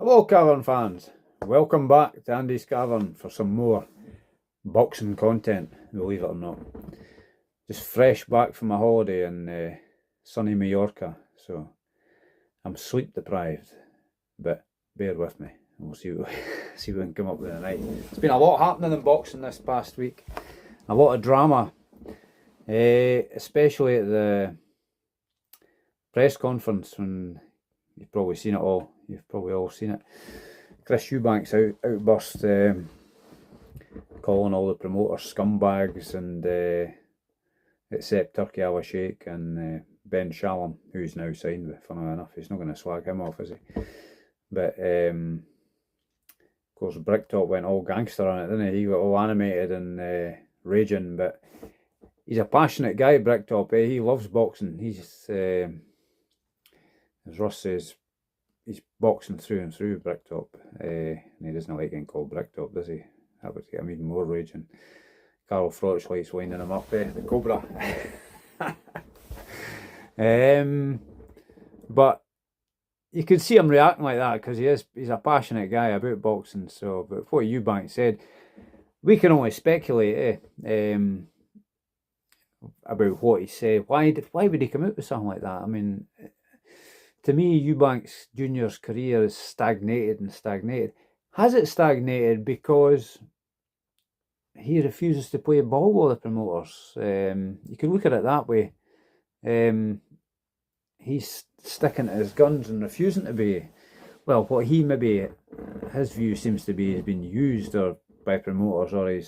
Hello Cavern fans, welcome back to Andy's Cavern for some more boxing content, believe it or not. Just fresh back from a holiday in sunny Mallorca, so I'm sleep deprived, but bear with me, we'll see what, see what we can come up with tonight. There's been a lot happening in boxing this past week, a lot of drama, especially at the press conference when you've probably seen it all. You've probably all seen it. Chris Eubank's outburst, calling all the promoters scumbags, and except Turkey Al Sheikh and Ben Shalom, who's now signed with. Funnily enough, he's not going to slag him off, is he? But of course, Bricktop went all gangster on it, didn't he? He got all animated and raging. But he's a passionate guy, Bricktop. He loves boxing. He's as Ross says, he's boxing through and through, Bricktop. And he doesn't like getting called Bricktop, does he? That would get him even more raging. Carl Froch likes winding him up, the Cobra. But you can see him reacting like that because he's a passionate guy about boxing. So, but what Eubank said, we can only speculate about what he said. Why would he come out with something like that? I mean, to me, Eubanks Jr.'s career is stagnated and stagnated. Has it stagnated because he refuses to play ball with the promoters? You can look at it that way. He's sticking to his guns and refusing to be, well, what he maybe, his view seems to be, has been used or by promoters, or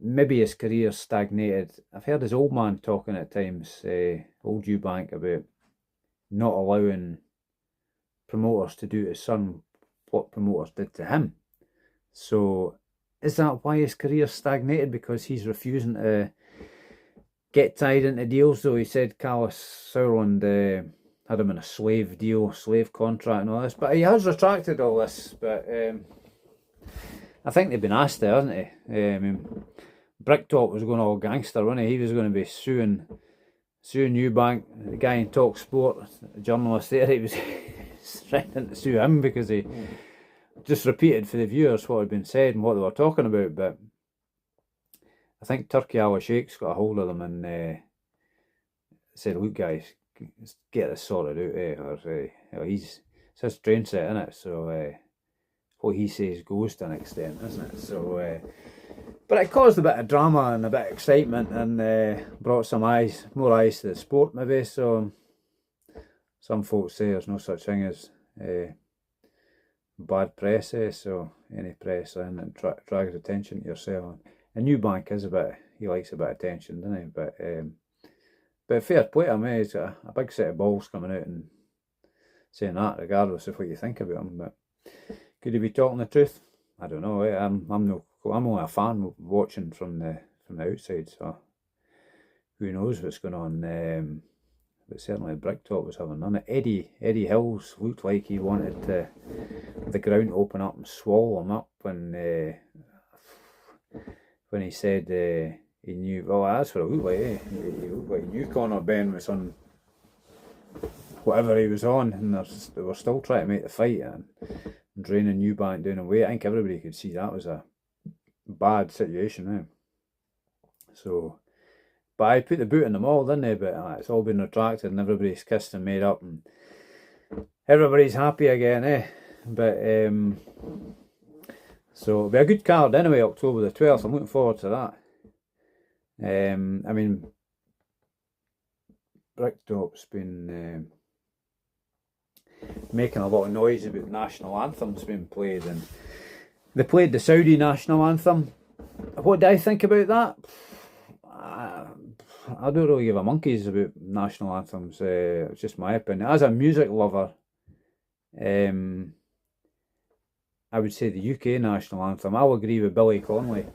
maybe his career stagnated. I've heard his old man talking at times, old Eubank, about not allowing promoters to do to his son what promoters did to him. So is that why his career stagnated? Because he's refusing to get tied into deals, though? He said Carlos Sauerland had him in a slave deal, slave contract and all this, but he has retracted all this. But I think they've been asked there, hasn't he? I mean, Bricktop was going all gangster, wasn't he? He was going to be suing Eubank, the guy in Talk Sport, the journalist there. He was threatening to sue him because he just repeated for the viewers what had been said and what they were talking about. But I think Turkey Al Sheikh's got a hold of them and said, "Look, guys, get this sorted out, or it's his train set, isn't it? So what he says goes to an extent, isn't it? So." But it caused a bit of drama and a bit of excitement and brought some more eyes to the sport maybe. So some folks say there's no such thing as bad press, so any press in that drags attention to yourself. And Eubank is he likes a bit of attention, doesn't he? But fair play to him, he's got a big set of balls coming out and saying that regardless of what you think about him. But could he be talking the truth? I don't know. I'm only a fan watching from the outside, so who knows what's going on. But certainly Bricktop was having none of it. Eddie Hills looked like he wanted the ground to open up and swallow him up when he said he knew. Well, that's what it looked like. He looked like he knew Conor Benn was on whatever he was on, and they were still trying to make the fight and draining Eubank down away. I think everybody could see that was a bad situation, So, but I put the boot in them all, didn't I? But it's all been retracted and everybody's kissed and made up and everybody's happy again, But so it'll be a good card anyway, October the 12th. I'm looking forward to that. I mean, Bricktop's been making a lot of noise about national anthems being played, and they played the Saudi national anthem. What do I think about that? I don't really give a monkeys about national anthems. It's just my opinion. As a music lover, I would say the UK national anthem. I'll agree with Billy Connolly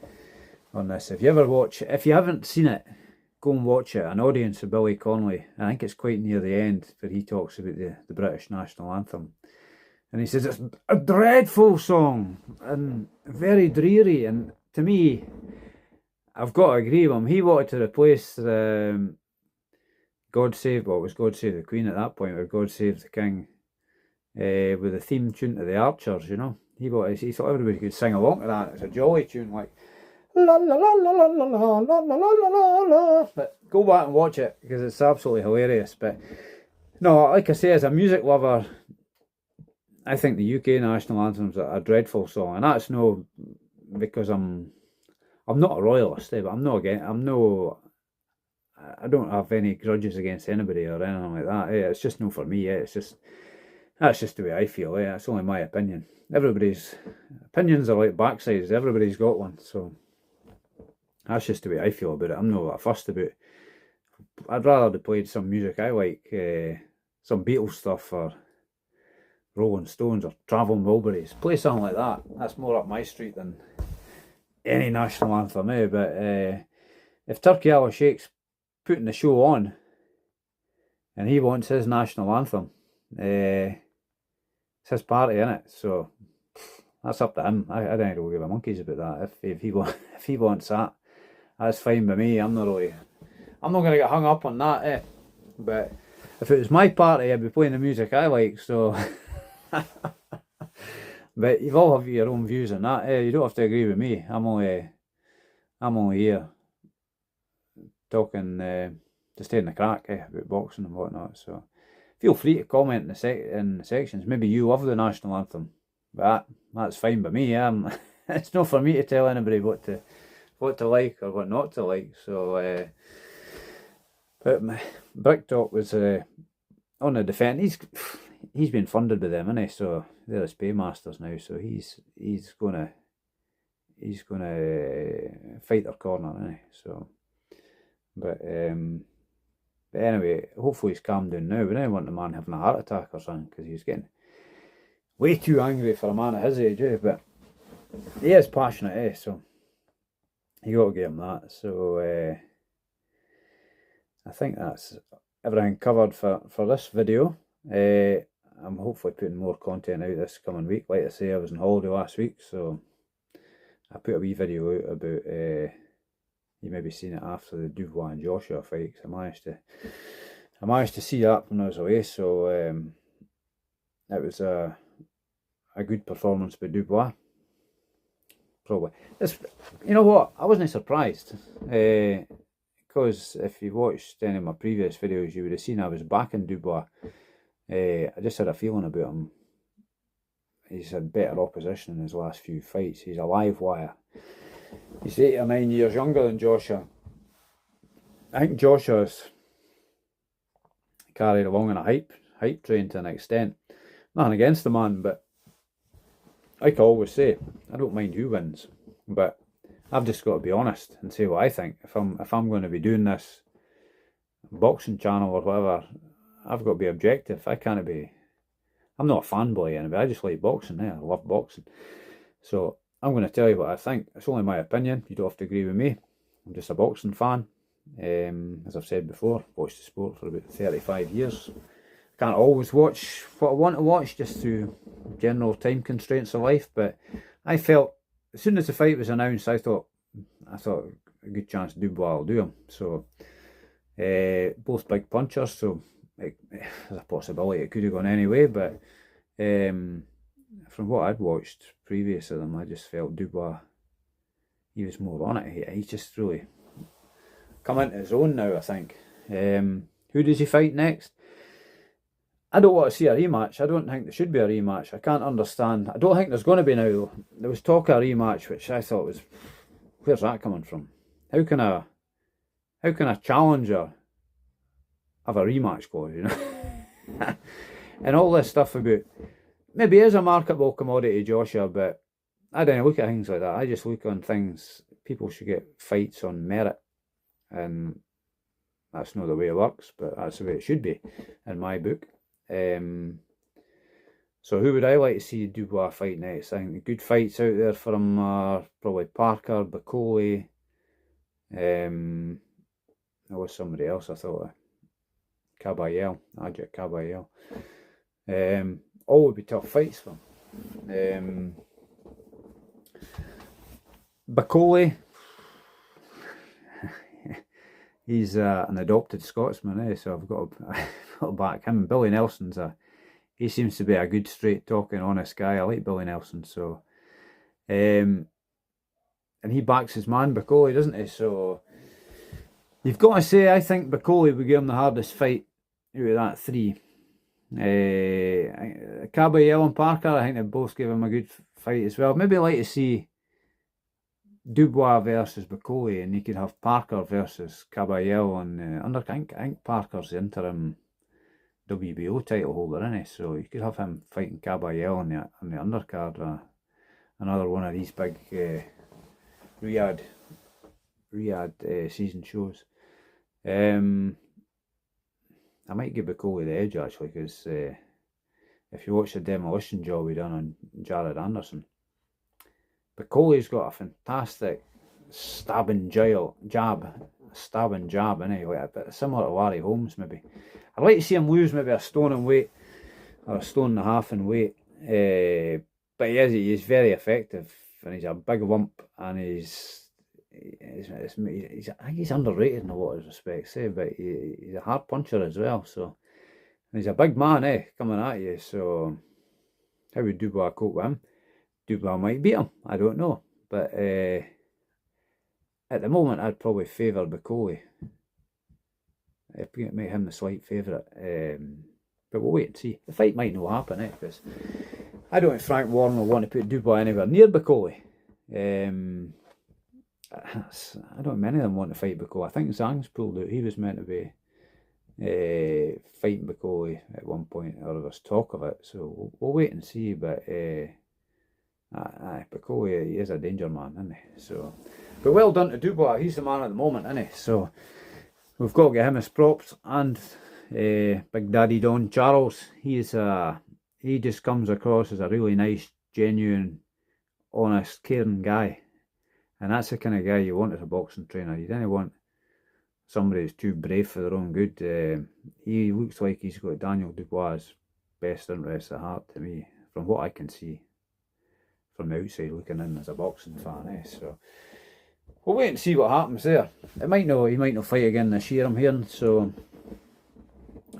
on this. If you haven't seen it, go and watch it. An audience of Billy Connolly. I think it's quite near the end where he talks about the British national anthem. And he says it's a dreadful song and very dreary. And to me, I've got to agree with him. He wanted to replace God Save the Queen at that point, or God Save the King. with the theme tune to the Archers, you know. He thought everybody could sing along to that. It's a jolly tune, like la la la la la la la la la la la la. But go back and watch it because it's absolutely hilarious. But no, like I say, as a music lover, I think the UK national anthem's a dreadful song, and that's no because I'm not a royalist, but I don't have any grudges against anybody or anything like that. It's just no for me. That's just the way I feel. It's only my opinion. Everybody's opinions are like backsides. Everybody's got one, so that's just the way I feel about it. I'm not that fussed about it. I'd rather they played some music I like, some Beatles stuff or Rolling Stones or Travelling Wilburys. Play something like that. That's more up my street than any national anthem, But if Turkey Allah Sheikh's putting the show on and he wants his national anthem, it's his party, innit? So that's up to him. I don't really give a monkeys about that. If he wants that, that's fine by me. I'm not gonna get hung up on that, But if it was my party, I'd be playing the music I like. So, but you all have your own views on that. You don't have to agree with me. I'm only here talking to stay in the crack about boxing and whatnot. So feel free to comment in the sections. Maybe you love the national anthem, but that's fine by me. It's not for me to tell anybody what to like or what not to like. So, but Bricktop was on the defence. He's been funded by them, isn't he? So they're his paymasters now. So he's gonna fight their corner, isn't he? So, but anyway, hopefully he's calmed down now. We don't want the man having a heart attack or something because he's getting way too angry for a man at his age, But he is passionate, So you got to give him that. So I think that's everything covered for this video. I'm hopefully putting more content out this coming week. Like I say, I was on holiday last week, so I put a wee video out about, you maybe seen it after the Dubois and Joshua fight, because I managed to see that when I was away, so it was a good performance by Dubois. Probably. You know what, I wasn't surprised, because if you watched any of my previous videos, you would have seen I was backing Dubois. I just had a feeling about him. He's had better opposition in his last few fights. He's a live wire. He's 8 or 9 years younger than Joshua. I think Joshua's carried along in a hype train to an extent. Nothing against the man, but like I always say, I don't mind who wins, but I've just got to be honest and say what I think. If I'm going to be doing this boxing channel or whatever, I've got to be objective. I'm not a fanboy anyway. I just like boxing. I love boxing. So I'm going to tell you what I think. It's only my opinion. You don't have to agree with me. I'm just a boxing fan. As I've said before, watched the sport for about 35 years. I can't always watch what I want to watch just through general time constraints of life, but I felt as soon as the fight was announced, I thought a good chance Dubois will do him. So both big punchers, so there's a possibility it could have gone anyway, but from what I'd watched previous to them, I just felt Dubois, he was more on it. He's just really come into his own now, I think. Who does he fight next? I don't want to see a rematch. I don't think there should be a rematch. I can't understand. I don't think there's going to be now, though. There was talk of a rematch, which I thought was, where's that coming from? How can a challenger have a rematch clause, you know? And all this stuff about, maybe he is a marketable commodity, Joshua, but I don't look at things like that. I just look on things, people should get fights on merit, and that's not the way it works, but that's the way it should be, in my book. So who would I like to see Dubois fight next? I think the good fights out there for him are probably Parker, Bacoli, there was somebody else I thought of. Ajit Kabayel. All would be tough fights for him. Bacoli, he's an adopted Scotsman, so I've got to back him. Billy Nelson's he seems to be a good, straight talking, honest guy. I like Billy Nelson, so and he backs his man Bacoli, doesn't he? So you've got to say, I think Bacoli would give him the hardest fight out of that three. Caballero and Parker, I think they both give him a good fight as well. Maybe I'd like to see Dubois versus Bacoli, and you could have Parker versus Caballero on the undercard. I think Parker's the interim WBO title holder, isn't he? So you could have him fighting Caballero on the undercard. Another one of these big Riyadh season shows. I might give Bacoli the edge actually, because if you watch the demolition job he done on Jared Anderson, Bacoli's got a fantastic stabbing jab, innit? Like a bit similar to Larry Holmes maybe. I'd like to see him lose maybe a stone in weight, or a stone and a half in weight. But he's very effective, and he's a big lump, and I think he's underrated in a lot of respects, but he's a hard puncher as well. So and he's a big man, coming at you. So how would Dubois cope with him? Dubois might beat him, I don't know. But at the moment, I'd probably favour Bacoli. I'd make him the slight favourite. But we'll wait and see. The fight might not happen, because I don't think Frank Warren will want to put Dubois anywhere near Bacoli. I don't think many of them want to fight Bacoli. I think Zhang's pulled out. He was meant to be fighting Bacoli at one point, or there was talk of it. So we'll wait and see. But Bacoli, he is a danger man, isn't he? So, but well done to Dubois. He's the man at the moment, isn't he? So we've got to get him his props. And Big Daddy Don Charles, he just comes across as a really nice, genuine, honest, caring guy. And that's the kind of guy you want as a boxing trainer. You don't want somebody who's too brave for their own good. He looks like he's got Daniel Dubois' best interest at heart to me, from what I can see from the outside looking in as a boxing fan. So we'll wait and see what happens there. He might not fight again this year, I'm hearing, so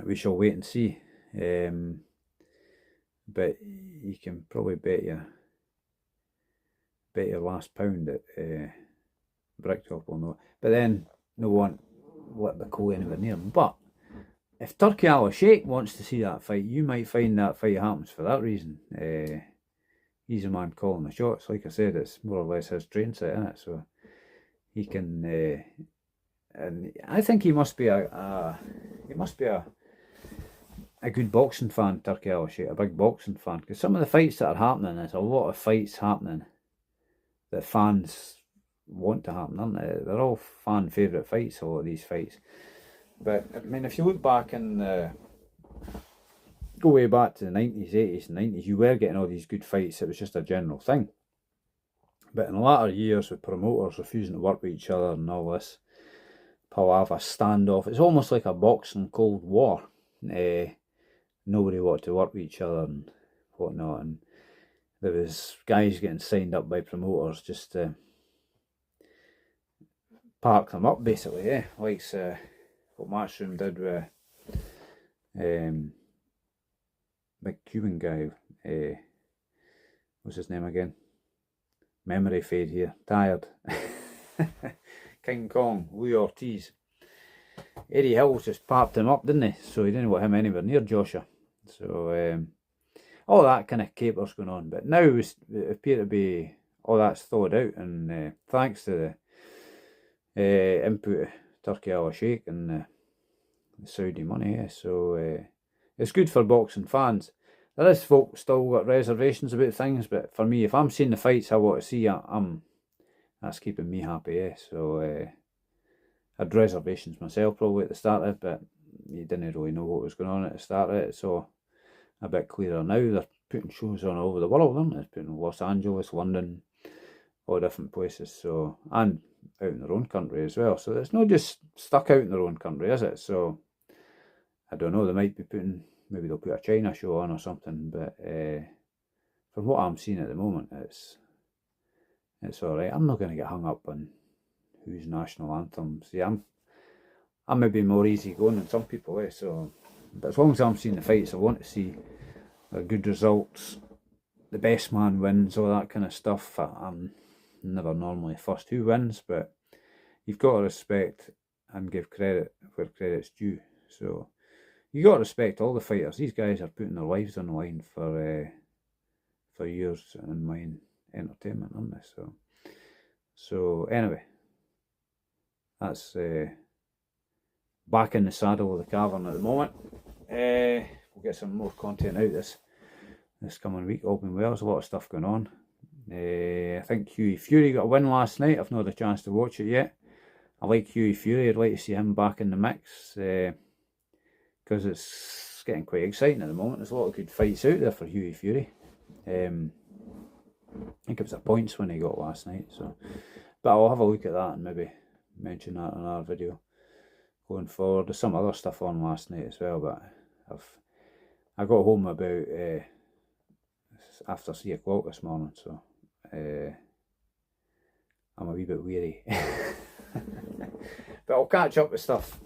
we shall wait and see. But you can probably bet your last pound that Bricktop will know. But then no one let Bacoli anywhere near him. But if Turki Al Sheikh wants to see that fight, you might find that fight happens for that reason. He's a man calling the shots. Like I said, it's more or less his train set, isn't it? So he can, and I think he must be a good boxing fan, Turki Al Sheikh, a big boxing fan. Because some of the fights that are happening, there's a lot of fights happening that fans want to happen, aren't they? They're all fan favourite fights, a lot of these fights. But I mean, if you look back and go way back to the 90s, 80s and 90s, you were getting all these good fights. It was just a general thing. But in the latter years, with promoters refusing to work with each other and all this palaver standoff, it's almost like a boxing Cold War. Nobody wanted to work with each other and whatnot, and there was guys getting signed up by promoters just to park them up, basically, like what Matchroom did with big Cuban guy, what's his name again? Memory fade here, tired. King Kong, Louis Ortiz. Eddie Hills just parked him up, didn't he? So he didn't want him anywhere near Joshua. So all that kind of caper's going on. But now it appears to be all that's thawed out, and thanks to the input of Turki Al Sheikh and the Saudi money. So it's good for boxing fans. There is folk still got reservations about things, but for me, if I'm seeing the fights I want to see, that's keeping me happy. So I had reservations myself probably at the start of it, but you didn't really know what was going on at the start of it. So a bit clearer now. They're putting shows on all over the world, aren't they? It's putting in Los Angeles, London, all different places. So, and out in their own country as well. So it's not just stuck out in their own country, is it? So I don't know. They might be putting, maybe they'll put a China show on or something. But from what I'm seeing at the moment, it's all right. I'm not going to get hung up on whose national anthems. Yeah, I'm maybe more easygoing than some people. So, but as long as I'm seeing the fights I want to see, they're good results. The best man wins, all that kind of stuff. I'm never normally first who wins, but you've got to respect and give credit where credit's due. So you got to respect all the fighters. These guys are putting their lives on the line for yours and mine entertainment, aren't they? So anyway, that's back in the saddle of the cavern at the moment. We'll get some more content out this coming week. All been well. There's a lot of stuff going on. I think Hughie Fury got a win last night. I've not had a chance to watch it yet. I like Hughie Fury. I'd like to see him back in the mix because it's getting quite exciting at the moment. There's a lot of good fights out there for Hughie Fury. I think it was the points when he got last night. So, but I'll have a look at that and maybe mention that in our video going forward. There's some other stuff on last night as well, but I got home about after 3 o'clock this morning, so I'm a wee bit weary. But I'll catch up with stuff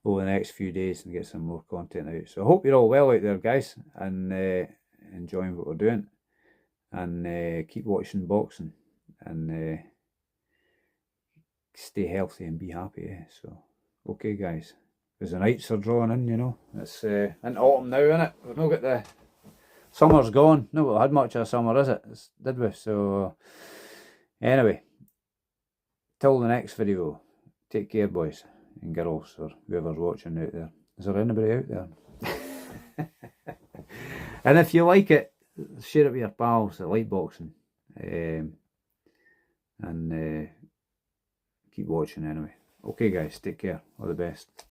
over the next few days and get some more content out. So I hope you're all well out there, guys, and enjoying what we're doing, and keep watching boxing, and stay healthy and be happy. So okay, guys, because the nights are drawing in, you know. It's in autumn now, innit? We've not got the summer's gone. No, we had much of a summer, is it? Did we? So anyway, till the next video, take care, boys and girls, or whoever's watching out there. Is there anybody out there? And if you like it, share it with your pals that like boxing, and keep watching anyway. Okay, guys, take care. All the best.